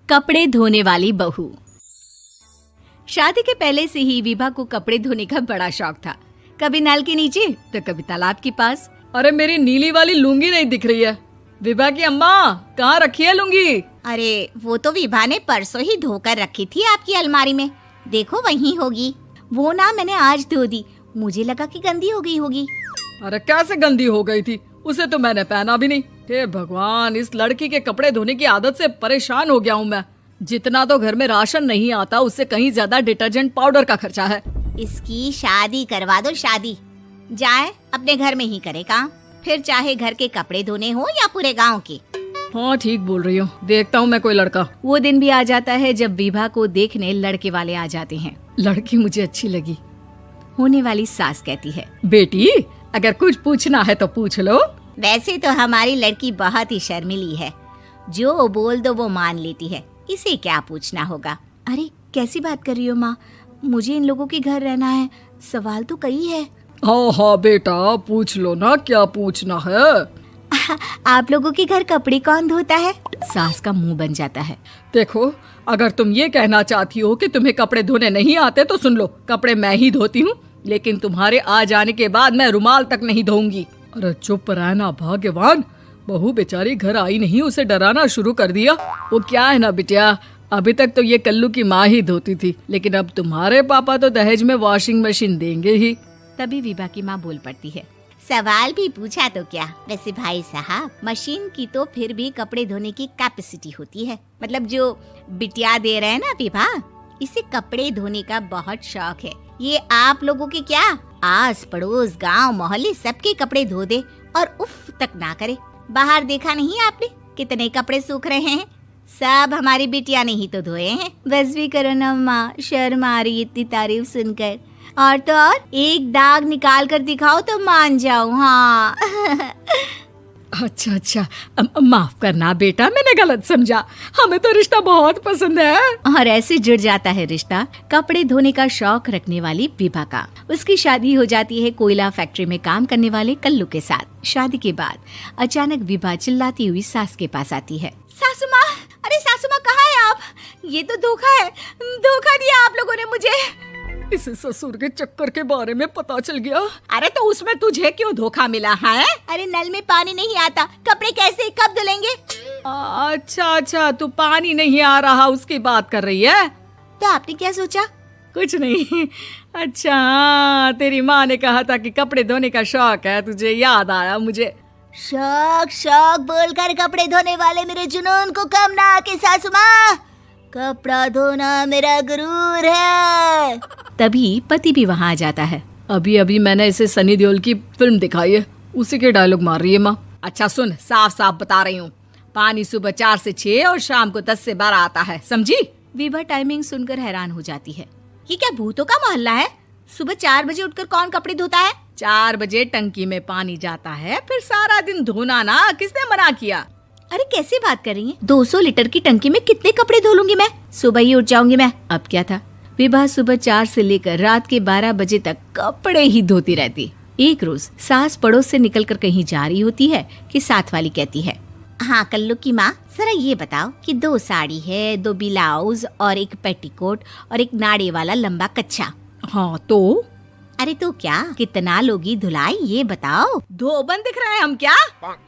कपड़े धोने वाली बहू। शादी के पहले से ही विभा को कपड़े धोने का बड़ा शौक था। कभी नल के नीचे तो कभी तालाब के पास। अरे मेरी नीली वाली लुंगी नहीं दिख रही है। विभा की अम्मा, कहाँ रखी है लुंगी? अरे वो तो विभा ने परसों ही धोकर रखी थी आपकी अलमारी में, देखो वहीं होगी। वो ना मैंने आज धो दी, मुझे लगा कि गंदी हो गई होगी। अरे कैसे गंदी हो गई थी? उसे तो मैंने पहना भी नहीं। हे भगवान, इस लड़की के कपड़े धोने की आदत से परेशान हो गया हूँ मैं। जितना तो घर में राशन नहीं आता, उससे कहीं ज्यादा डिटर्जेंट पाउडर का खर्चा है। इसकी शादी करवा दो, शादी जाए अपने घर में ही करे काम, फिर चाहे घर के कपड़े धोने हो या पूरे गांव के। हाँ ठीक बोल रही हूँ, देखता हूँ मैं कोई लड़का। वो दिन भी आ जाता है जब विभा को देखने लड़के वाले आ जाते हैं। लड़की मुझे अच्छी लगी। होने वाली सास कहती है, बेटी अगर कुछ पूछना है तो पूछ लो। वैसे तो हमारी लड़की बहुत ही शर्मीली है, जो बोल दो वो मान लेती है, इसे क्या पूछना होगा। अरे कैसी बात कर रही हो माँ, मुझे इन लोगों के घर रहना है, सवाल तो कई है। हाँ हाँ बेटा, पूछ लो ना, क्या पूछना है। आप लोगों के घर कपड़े कौन धोता है? सास का मुंह बन जाता है। देखो, अगर तुम ये कहना चाहती हो कि तुम्हें कपड़े धोने नहीं आते तो सुन लो, कपड़े मैं ही धोती हूँ, लेकिन तुम्हारे आ जाने के बाद मैं रुमाल तक नहीं धोऊंगी। अरे चुप रहना भाग्यवान, बहू बेचारी घर आई नहीं, उसे डराना शुरू कर दिया। वो क्या है ना बिटिया, अभी तक तो ये कल्लू की माँ ही धोती थी, लेकिन अब तुम्हारे पापा तो दहेज में वॉशिंग मशीन देंगे ही। तभी विभा की माँ बोल पड़ती है, सवाल भी पूछा तो क्या। वैसे भाई साहब, मशीन की तो फिर भी कपड़े धोने की कैपेसिटी होती है। मतलब जो बिटिया दे रहे हैं ना विभा, इसे कपड़े धोने का बहुत शौक है। ये आप लोगों के क्या, आस पड़ोस गांव मोहल्ले सबके कपड़े धो दे और उफ तक ना करे। बाहर देखा नहीं आपने कितने कपड़े सूख रहे हैं? सब हमारी बिटिया ने ही तो धोए हैं। बस भी करो ना माँ, शर्म आ रही इतनी तारीफ सुनकर। और तो और एक दाग निकाल कर दिखाओ तो मान जाऊं। हाँ अच्छा, माफ करना बेटा, मैंने गलत समझा। हमें तो रिश्ता बहुत पसंद है। और ऐसे जुड़ जाता है रिश्ता कपड़े धोने का शौक रखने वाली विभा का। उसकी शादी हो जाती है कोयला फैक्ट्री में काम करने वाले कल्लू के साथ। शादी के बाद अचानक विभा चिल्लाती हुई सास के पास आती है। सासू माँ, अरे सासू माँ कहाँ है आप? ये तो धोखा है, धोखा दिया आप लोगों ने मुझे। इसे ससुर के चक्कर के बारे में पता चल गया। अरे तो उसमें तुझे क्यों धोखा मिला है? अरे नल में पानी नहीं आता, कपड़े कैसे कब धुलेंगे? अच्छा, तू पानी नहीं आ रहा उसकी बात कर रही है। तो आपने क्या सोचा? कुछ नहीं। अच्छा, तेरी माँ ने कहा था कि कपड़े धोने का शौक है तुझे, याद आया मुझे। शौक बोलकर कपड़े धोने वाले मेरे जुनून को कम ना आके सासू माँ, कपड़ा धोना मेरा गुरूर है। तभी पति भी वहाँ आ जाता है। अभी मैंने इसे सनी देओल की फिल्म दिखाई है, उसी के डायलॉग मार रही है माँ। अच्छा सुन, साफ साफ बता रही हूँ, पानी सुबह 4 से 6 और शाम को 10 से 12 आता है, समझी? विभा टाइमिंग सुनकर हैरान हो जाती है। ये क्या भूतों का मोहल्ला है? सुबह 4 बजे उठकर कौन कपड़े धोता है? 4 बजे टंकी में पानी जाता है, फिर सारा दिन धोना ना, किसने मना किया? अरे कैसी बात कर रही हैं? 200 लीटर की टंकी में कितने कपड़े धो लूंगी मैं? सुबह ही उठ जाऊंगी मैं। अब क्या था, विभा सुबह 4 से लेकर रात के 12 बजे तक कपड़े ही धोती रहती। एक रोज सास पड़ोस से निकलकर कहीं जा रही होती है कि साथ वाली कहती है, हाँ कल्लू की माँ, जरा ये बताओ कि 2 साड़ी है, 2 ब्लाउज और एक पेटीकोट और एक नाड़े वाला लंबा कच्छा। हाँ तो? अरे तो क्या, कितना लोगी धुलाई ये बताओ। धोबन दिख रहे हैं हम क्या?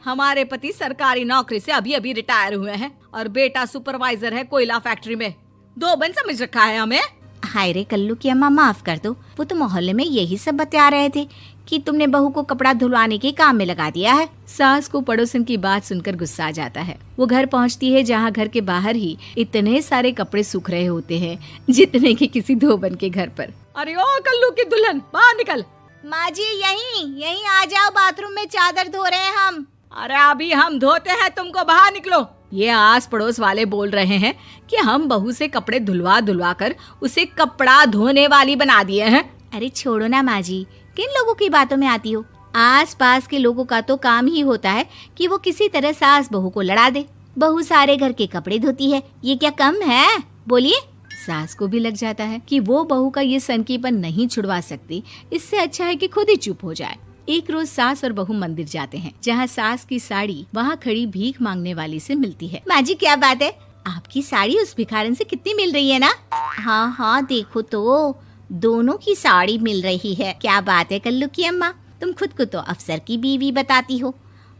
हमारे पति सरकारी नौकरी से अभी रिटायर हुए हैं और बेटा सुपरवाइजर है कोयला फैक्ट्री में। धोबन समझ रखा है हमें? हाय रे कल्लू की अम्मा, माफ कर दो, वो तो मोहल्ले में यही सब बता रहे थे कि तुमने बहू को कपड़ा धुलवाने के काम में लगा दिया है। सास को पड़ोसन की बात सुनकर गुस्सा आ जाता है। वो घर पहुंचती है जहां घर के बाहर ही इतने सारे कपड़े सूख रहे होते हैं जितने कि किसी धोबन के घर पर। अरे ओ कल्लू की दुल्हन, बाहर निकल। माँ जी यहीं आ जाओ, बाथरूम में चादर धो रहे हैं हम। अरे अभी हम धोते हैं, तुमको बाहर निकलो। ये आस पड़ोस वाले बोल रहे हैं कि हम बहू से कपड़े धुलवा कर उसे कपड़ा धोने वाली बना दिए हैं। अरे छोड़ो ना माँ जी, किन लोगों की बातों में आती हो? आस पास के लोगों का तो काम ही होता है कि वो किसी तरह सास बहू को लड़ा दे। बहू सारे घर के कपड़े धोती है, ये क्या कम है? बोलिए। सास को भी लग जाता है कि वो बहू का ये सनकीपन नहीं छुड़वा सकती, इससे अच्छा है कि खुद ही चुप हो जाए। एक रोज सास और बहू मंदिर जाते हैं, जहाँ सास की साड़ी वहाँ खड़ी भीख मांगने वाली से मिलती है। माँ जी क्या बात है, आपकी साड़ी उस भिखारन से कितनी मिल रही है ना? हाँ हाँ देखो तो, दोनों की साड़ी मिल रही है। क्या बात है कल्लू की अम्मा, तुम खुद को तो अफसर की बीवी बताती हो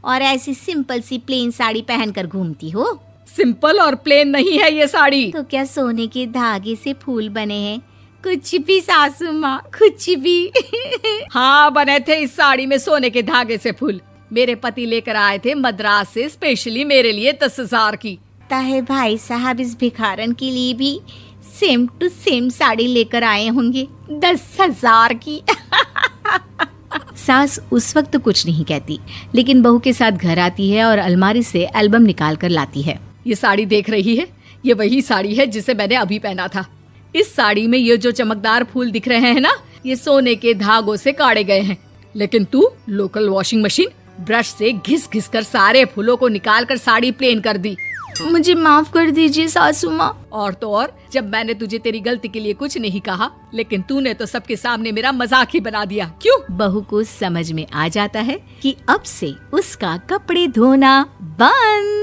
और ऐसी सिंपल सी प्लेन साड़ी पहनकर घूमती हो। सिंपल और प्लेन नहीं है ये साड़ी। तो क्या सोने के धागे से फूल बने हैं? कुछ भी सासू माँ, कुछ भी। हाँ बने थे इस साड़ी में सोने के धागे से फूल। मेरे पति लेकर आए थे मद्रास से स्पेशली मेरे लिए 10,000 की। ताहे भाई साहब इस भिखारन के लिए भी सेम टू सेम साड़ी लेकर आए होंगे 10,000 की। सास उस वक्त तो कुछ नहीं कहती, लेकिन बहू के साथ घर आती है और अलमारी से एल्बम निकाल कर लाती है। ये साड़ी देख रही है, ये वही साड़ी है जिसे मैंने अभी पहना था। इस साड़ी में ये जो चमकदार फूल दिख रहे हैं ना, ये सोने के धागों से काढ़े गए हैं। लेकिन तू लोकल वॉशिंग मशीन ब्रश से घिस घिस कर सारे फूलों को निकाल कर साड़ी प्लेन कर दी। मुझे माफ कर दीजिए सासू माँ। और तो और, जब मैंने तुझे तेरी गलती के लिए कुछ नहीं कहा, लेकिन तूने तो सबके सामने मेरा मजाक ही बना दिया। क्यों? बहू को समझ में आ जाता है कि अब से उसका कपड़े धोना बंद।